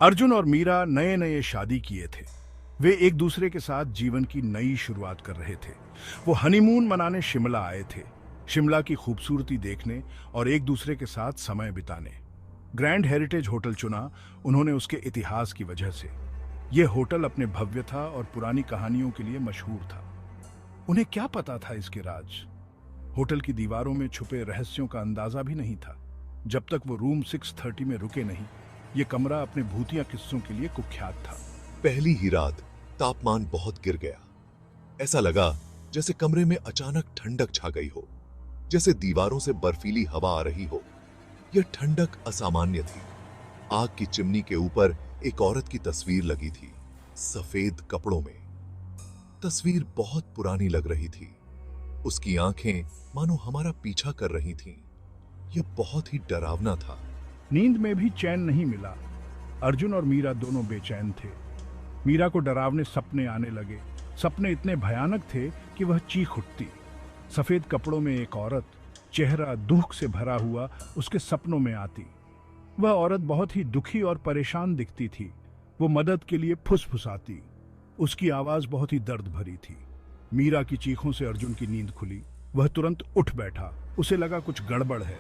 अर्जुन और मीरा नए नए शादी किए थे। वे एक दूसरे के साथ जीवन की नई शुरुआत कर रहे थे। वो हनीमून मनाने शिमला आए थे, शिमला की खूबसूरती देखने और एक दूसरे के साथ समय बिताने। ग्रैंड हेरिटेज होटल चुना उन्होंने उसके इतिहास की वजह से। यह होटल अपने भव्यता और पुरानी कहानियों के लिए मशहूर था। उन्हें क्या पता था इसके राज। होटल की दीवारों में छुपे रहस्यों का अंदाजा भी नहीं था जब तक वो रूम 630 में रुके नहीं। ये कमरा अपने भूतिया किस्सों के लिए कुख्यात था। पहली ही रात तापमान बहुत गिर गया। ऐसा लगा जैसे कमरे में अचानक ठंडक छा गई हो, जैसे दीवारों से बर्फीली हवा आ रही हो। यह ठंडक असामान्य थी। आग की चिमनी के ऊपर एक औरत की तस्वीर लगी थी, सफेद कपड़ों में। तस्वीर बहुत पुरानी लग रही थी। उसकी आंखें मानो हमारा पीछा कर रही थीं। यह बहुत ही डरावना था। नींद में भी चैन नहीं मिला। अर्जुन और मीरा दोनों बेचैन थे। मीरा को डरावने सपने आने लगे। सपने इतने भयानक थे कि वह चीख उठती। सफेद कपड़ों में एक औरत, चेहरा दुख से भरा हुआ, उसके सपनों में आती। वह औरत बहुत ही दुखी और परेशान दिखती थी। वो मदद के लिए फुसफुसाती। उसकी आवाज बहुत ही दर्द भरी थी। मीरा की चीखों से अर्जुन की नींद खुली। वह तुरंत उठ बैठा। उसे लगा कुछ गड़बड़ है।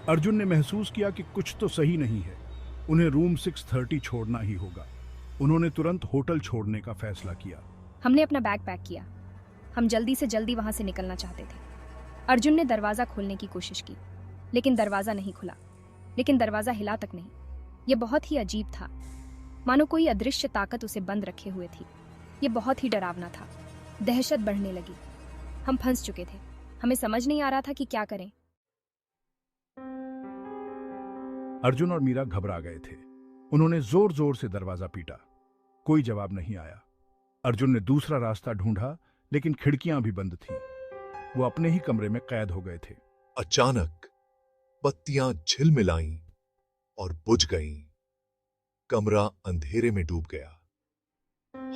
अर्जुन ने महसूस किया कि कुछ तो सही नहीं है। उन्हें रूम 630 छोड़ना ही होगा। उन्होंने तुरंत होटल छोड़ने का फैसला किया। हमने अपना बैग पैक किया। हम जल्दी से जल्दी वहां से निकलना चाहते थे। अर्जुन ने दरवाजा खोलने की कोशिश की, लेकिन दरवाजा नहीं खुला। लेकिन दरवाजा हिला तक नहीं। यह बहुत ही अजीब था, मानो कोई अदृश्य ताकत उसे बंद रखे हुए थी। यह बहुत ही डरावना था। दहशत बढ़ने लगी। हम फंस चुके थे। हमें समझ नहीं आ रहा था कि क्या करें। अर्जुन और मीरा घबरा गए थे। उन्होंने जोर जोर से दरवाजा पीटा। कोई जवाब नहीं आया। अर्जुन ने दूसरा रास्ता ढूंढा, लेकिन खिड़कियां भी बंद थीं। वो अपने ही कमरे में कैद हो गए थे। अचानक बत्तियां झिलमिलाईं और बुझ गईं। कमरा अंधेरे में डूब गया।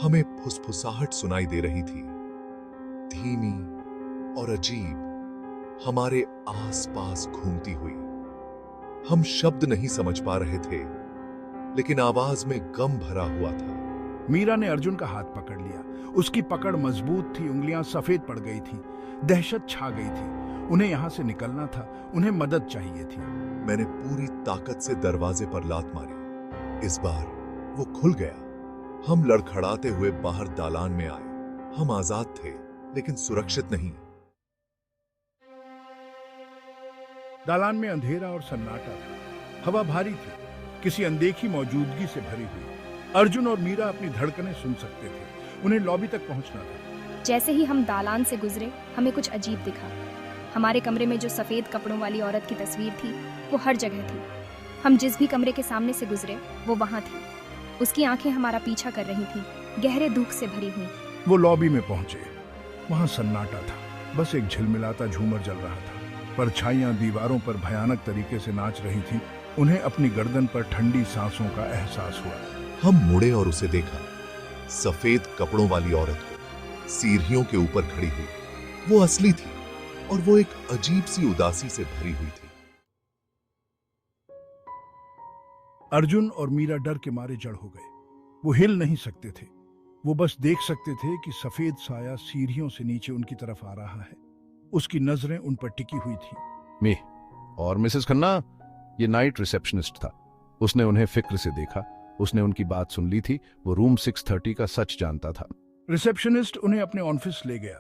हमें फुसफुसाहट सुनाई दे रही थी, धीमी और अजीब, हमारे आसपास घूमती हुई। हम शब्द नहीं समझ पा रहे थे, लेकिन आवाज में गम भरा हुआ था। मीरा ने अर्जुन का हाथ पकड़ लिया। उसकी पकड़ मजबूत थी, उंगलियां सफेद पड़ गई थी। दहशत छा गई थी। उन्हें यहां से निकलना था। उन्हें मदद चाहिए थी। मैंने पूरी ताकत से दरवाजे पर लात मारी। इस बार वो खुल गया। हम लड़खड़ाते हुए बाहर दालान में आए। हम आजाद थे, लेकिन सुरक्षित नहीं। दालान में अंधेरा और सन्नाटा था। हवा भारी थी, किसी अनदेखी मौजूदगी से भरी हुई। अर्जुन और मीरा अपनी धड़कनें सुन सकते थे। उन्हें लॉबी तक पहुंचना था। जैसे ही हम दालान से गुजरे, हमें कुछ अजीब दिखा। हमारे कमरे में जो सफेद कपड़ों वाली औरत की तस्वीर थी, वो हर जगह थी। हम जिस भी कमरे के सामने से गुजरे, वो वहां थी। उसकी आंखें हमारा पीछा कर रही थीं, गहरे दुख से भरी हुई। वो लॉबी में पहुंचे। वहां सन्नाटा था। बस एक झिलमिलाता झूमर जल रहा था। परछाइयां दीवारों पर भयानक तरीके से नाच रही थीं। उन्हें अपनी गर्दन पर ठंडी सांसों का एहसास हुआ। हम मुड़े और उसे देखा, सफेद कपड़ों वाली औरत को, सीढ़ियों के ऊपर खड़ी हुई। वो असली थी, और वो एक अजीब सी उदासी से भरी हुई थी। अर्जुन और मीरा डर के मारे जड़ हो गए। वो हिल नहीं सकते थे। वो बस देख सकते थे कि सफेद साया सीढ़ियों से नीचे उनकी तरफ आ रहा है। उसकी नजरें उन पर टिकी हुई थी। मी और मिसेस खन्ना, ये नाइट रिसेप्शनिस्ट था। उसने उन्हें फिक्र से देखा। उसने उनकी बात सुन ली थी। वो रूम 630 का सच जानता था। रिसेप्शनिस्ट उन्हें अपने ऑफिस ले गया।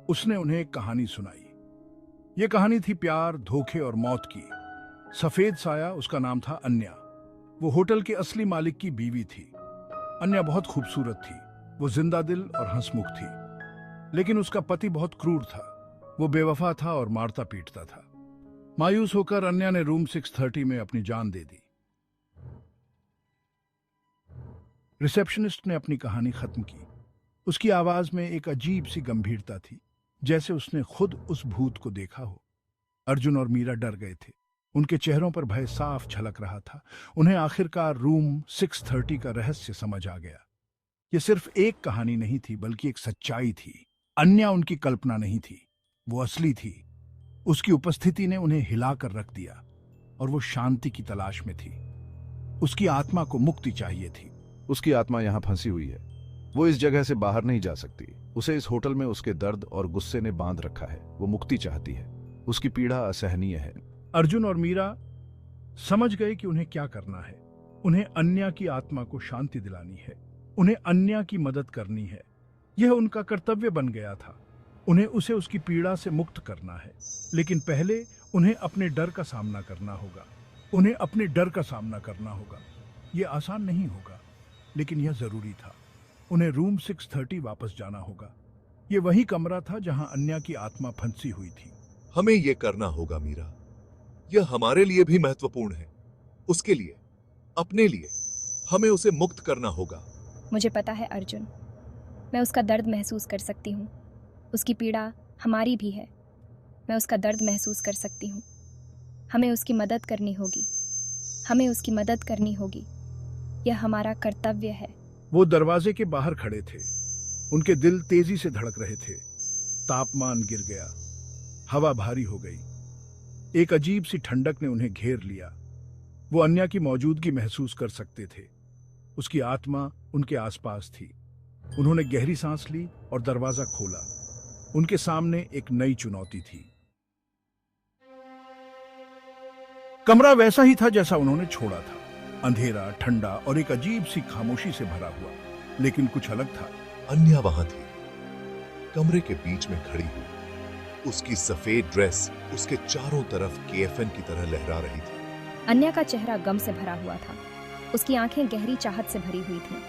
उसने उन्हें एक कहानी सुनाई। ये कहानी थी प्यार, धोखे और मौत की। सफेद साया, उसका नाम था अन्या। वो होटल के असली मालिक की बीवी थी। अन्या बहुत खूबसूरत थी। वो जिंदा दिल और हंसमुख थी। लेकिन उसका पति बहुत क्रूर था। वो बेवफा था और मारता पीटता था। मायूस होकर अन्या ने रूम 630 में अपनी जान दे दी। रिसेप्शनिस्ट ने अपनी कहानी खत्म की। उसकी आवाज में एक अजीब सी गंभीरता थी, जैसे उसने खुद उस भूत को देखा हो। अर्जुन और मीरा डर गए थे। उनके चेहरों पर भय साफ झलक रहा था। उन्हें आखिरकार रूम 630 का रहस्य समझ आ गया। यह सिर्फ एक कहानी नहीं थी, बल्कि एक सच्चाई थी। अन्या उनकी कल्पना नहीं थी, वो असली थी। उसकी उपस्थिति ने उन्हें हिलाकर रख दिया, और वो शांति की तलाश में थी। उसकी आत्मा को मुक्ति चाहिए थी। उसकी आत्मा यहाँ फंसी हुई है, वो इस जगह से बाहर नहीं जा सकती। उसे इस होटल में उसके दर्द और गुस्से ने बांध रखा है। वो मुक्ति चाहती है, उसकी पीड़ा असहनीय है। अर्जुन और मीरा समझ गए कि उन्हें क्या करना है। उन्हें अन्या की आत्मा को शांति दिलानी है, उन्हें अन्या की मदद करनी है। यह उनका कर्तव्य बन गया था। उन्हें उसे उसकी पीड़ा से मुक्त करना है, लेकिन पहले उन्हें अपने डर का सामना करना होगा। उन्हें अपने डर का सामना करना होगा। यह आसान नहीं होगा, लेकिन यह जरूरी था। उन्हें रूम 630 वापस जाना होगा। यह वही कमरा था जहां अन्या की आत्मा फंसी हुई थी। हमें यह करना होगा मीरा। यह हमारे लिए भी महत्वपूर्ण है। उसके लिए, अपने लिए, हमें उसे मुक्त करना होगा। मुझे पता है अर्जुन, मैं उसका दर्द महसूस कर सकती हूँ। उसकी पीड़ा हमारी भी है। मैं उसका दर्द महसूस कर सकती हूँ। हमें उसकी मदद करनी होगी। हमें उसकी मदद करनी होगी। यह हमारा कर्तव्य है। वो दरवाजे के बाहर खड़े थे। उनके दिल तेजी से धड़क रहे थे। तापमान गिर गया, हवा भारी हो गई। एक अजीब सी ठंडक ने उन्हें घेर लिया। वो अन्या की मौजूदगी महसूस कर सकते थे। उसकी आत्मा उनके आसपास थी। उन्होंने गहरी सांस ली और दरवाजा खोला। उनके सामने एक नई चुनौती थी। कमरा वैसा ही था जैसा उन्होंने छोड़ा था, अंधेरा, ठंडा और एक अजीब सी खामोशी से भरा हुआ। लेकिन कुछ अलग था। अन्या वहां थी, कमरे के बीच में खड़ी हुई। उसकी सफेद ड्रेस उसके चारों तरफ केएफएन की तरह लहरा रही थी। अन्या का चेहरा गम से भरा हुआ था। उसकी आंखें गहरी चाहत से भरी हुई थीं।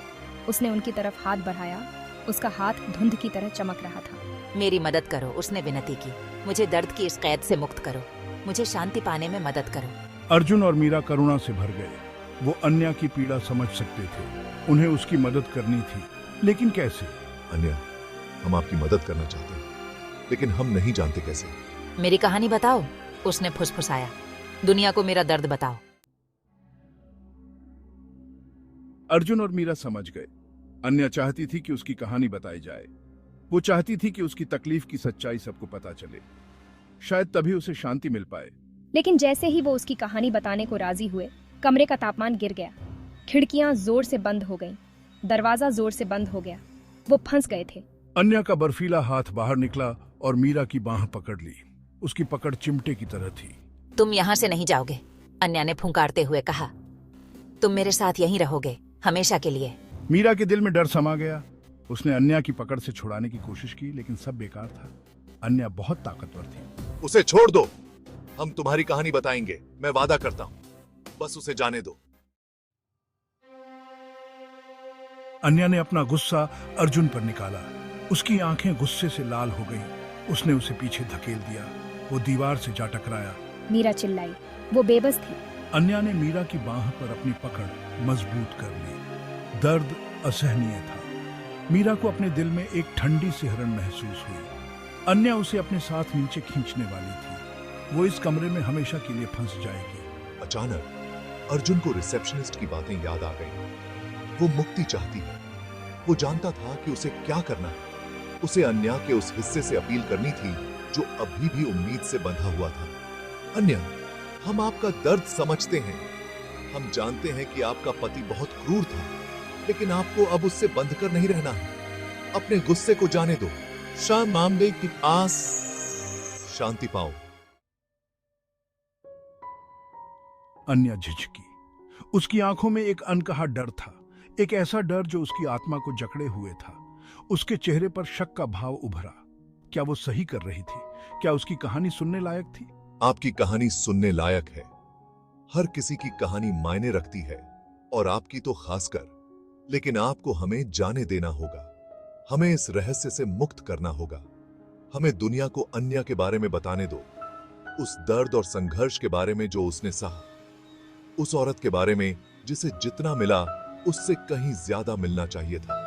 उसने उनकी तरफ हाथ बढ़ाया। उसका हाथ धुंध की तरह चमक रहा था। मेरी मदद करो, उसने विनती की। मुझे दर्द की इस कैद से मुक्त करो। मुझे शांति पाने में मदद करो। अर्जुन और मीरा करुणा से भर गए। वो अन्या की पीड़ा समझ सकते थे। उन्हें उसकी मदद करनी थी, लेकिन कैसे? अन्या, हम आपकी मदद करना चाहते हैं, लेकिन हम नहीं जानते कैसे। मेरी कहानी बताओ, उसने फुसफुसाया। दुनिया को मेरा दर्द बताओ। अर्जुन और मीरा समझ गए। अन्या चाहती थी कि उसकी कहानी बताई जाए। वो चाहती थी कि उसकी तकलीफ की सच्चाई सबको पता चले। शायद तभी उसे शांति मिल पाए। लेकिन जैसे ही वो उसकी कहानी बताने को राजी हुए, कमरे का तापमान गिर गया। खिड़कियां जोर से बंद हो गईं। दरवाजा जोर से बंद हो गया। वो फंस गए थे। अन्या का बर्फीला हाथ बाहर निकला और मीरा की बांह पकड़ ली। उसकी पकड़ चिमटे की तरह थी। तुम यहाँ से नहीं जाओगे, अन्या ने फुंकारते हुए कहा। तुम मेरे साथ यहीं रहोगे, हमेशा के लिए। मीरा के दिल में डर समा गया। उसने अन्या की पकड़ से छुड़ाने की कोशिश की, लेकिन सब बेकार था। अन्या बहुत ताकतवर थी। उसे छोड़ दो, हम तुम्हारी कहानी बताएंगे, मैं वादा करता हूं। बस उसे जाने दो। अन्या ने अपना गुस्सा अर्जुन पर निकाला। उसकी आंखें गुस्से से लाल हो गईं। उसने उसे पीछे धकेल दिया। वो दीवार से जा टकराया। मीरा चिल्लाई। वो बेबस थी। अन्या ने मीरा की बांह पर अपनी पकड़ मजबूत कर ली। दर्द असहनीय था। मीरा को अपने दिल में एक ठंडी सिहरन महसूस हुई। अन्या उसे अपने साथ नीचे खींचने वाली थी। वो इस कमरे में हमेशा के लिए फंस जाएगी। अचानक अर्जुन को रिसेप्शनिस्ट की बातें याद आ गईं। वो मुक्ति चाहती है। वो जानता था कि उसे क्या करना है। उसे अन्या के उस हिस्से से अपील करनी थी जो अभी भी उम्मीद से बंधा हुआ था। अन्या, हम आपका दर्द समझते हैं। हम जानते हैं कि आपका पति बहुत क्रूर था, लेकिन आपको अब उससे बंध कर नहीं रहना है। अपने गुस्से को जाने दो। शाम मामले के पास शांति पाओ। अन्या झिझकी। उसकी आंखों में एक अनकहा डर था। एक ऐसा डर जो उसकी आत्मा को जकड़े हुए था। उसके चेहरे पर शक का भाव उभरा। क्या वो सही कर रही थी? क्या उसकी कहानी सुनने लायक थी? आपकी कहानी सुनने लायक है। हर किसी की कहानी मायने रखती है, और आपकी तो खासकर। लेकिन आपको हमें जाने देना होगा। हमें इस रहस्य से मुक्त करना होगा। हमें दुनिया को अन्या के बारे में बताने दो। उस दर्द और संघर्ष के बारे में जो उसने सहा। उस औरत के बारे में जिसे जितना मिला उससे कहीं ज्यादा मिलना चाहिए था।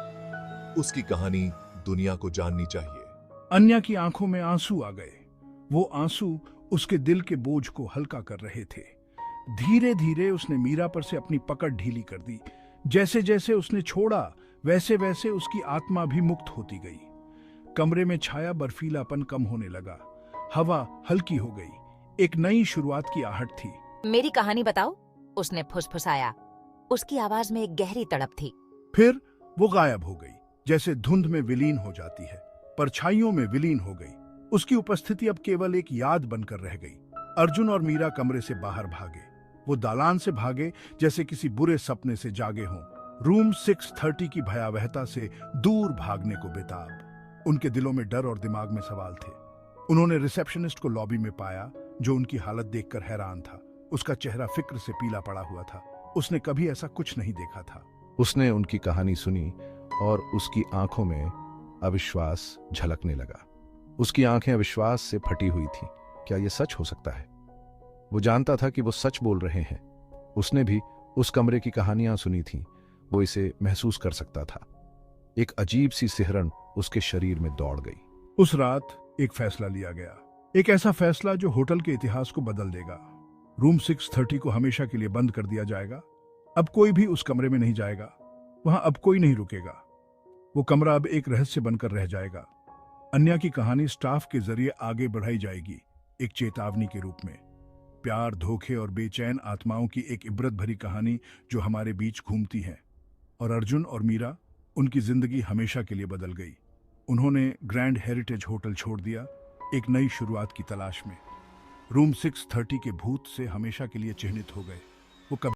उसकी कहानी दुनिया को जाननी चाहिए। अन्या की आंखों में आंसू आ गए। वो आंसू उसके दिल के बोझ को हल्का कर रहे थे। धीरे धीरे उसने मीरा पर से अपनी पकड़ ढीली कर दी। जैसे जैसे उसने छोड़ा, वैसे वैसे उसकी आत्मा भी मुक्त होती गई। कमरे में छाया बर्फीलापन कम होने लगा। हवा हल्की हो गई। एक नई शुरुआत की आहट थी। मेरी कहानी बताओ, उसने फुसफुसाया। उसकी आवाज में एक गहरी तड़प थी। फिर वो गायब हो गई, जैसे धुंध में विलीन हो जाती है, परछाइयों में विलीन हो गई। उसकी उपस्थिति अब केवल एक याद बनकर रह गई। अर्जुन और मीरा कमरे से बाहर भागे। वो दालान से भागे जैसे किसी बुरे सपने से जागे हों, रूम 630 की भयावहता से दूर भागने को बेताब। उनके दिलों में डर और दिमाग में सवाल थे। उन्होंने रिसेप्शनिस्ट को लॉबी में पाया, जो उनकी हालत देखकर हैरान था। उसका चेहरा फिक्र से पीला पड़ा हुआ था। उसने कभी ऐसा कुछ नहीं देखा था। उसने उनकी कहानी सुनी और उसकी आंखों में अविश्वास झलकने लगा। उसकी आंखें अविश्वास से फटी हुई थीं। क्या यह सच हो सकता है? वो जानता था कि वो सच बोल रहे हैं। उसने भी उस कमरे की कहानियां सुनी थीं। वो इसे महसूस कर सकता था। एक अजीब सी सिहरन उसके शरीर में दौड़ गई। उस रात एक फैसला लिया गया, एक ऐसा फैसला जो होटल के इतिहास को बदल देगा। रूम 630 को हमेशा के लिए बंद कर दिया जाएगा। अब कोई भी उस कमरे में नहीं जाएगा। वहां अब कोई नहीं रुकेगा। वो कमरा अब एक रहस्य बनकर रह जाएगा। अन्या की कहानी स्टाफ के जरिए आगे बढ़ाई जाएगी, एक चेतावनी के रूप में। प्यार, धोखे और बेचैन आत्माओं की एक इबरत भरी कहानी जो हमारे बीच घूमती है। और अर्जुन और मीरा, उनकी जिंदगी हमेशा के लिए बदल गई। उन्होंने ग्रैंड हेरिटेज होटल छोड़ दिया, एक नई शुरुआत की तलाश में। रूम 630 के भूत से हमेशा के लिए चिह्नित हो गए। वो कभी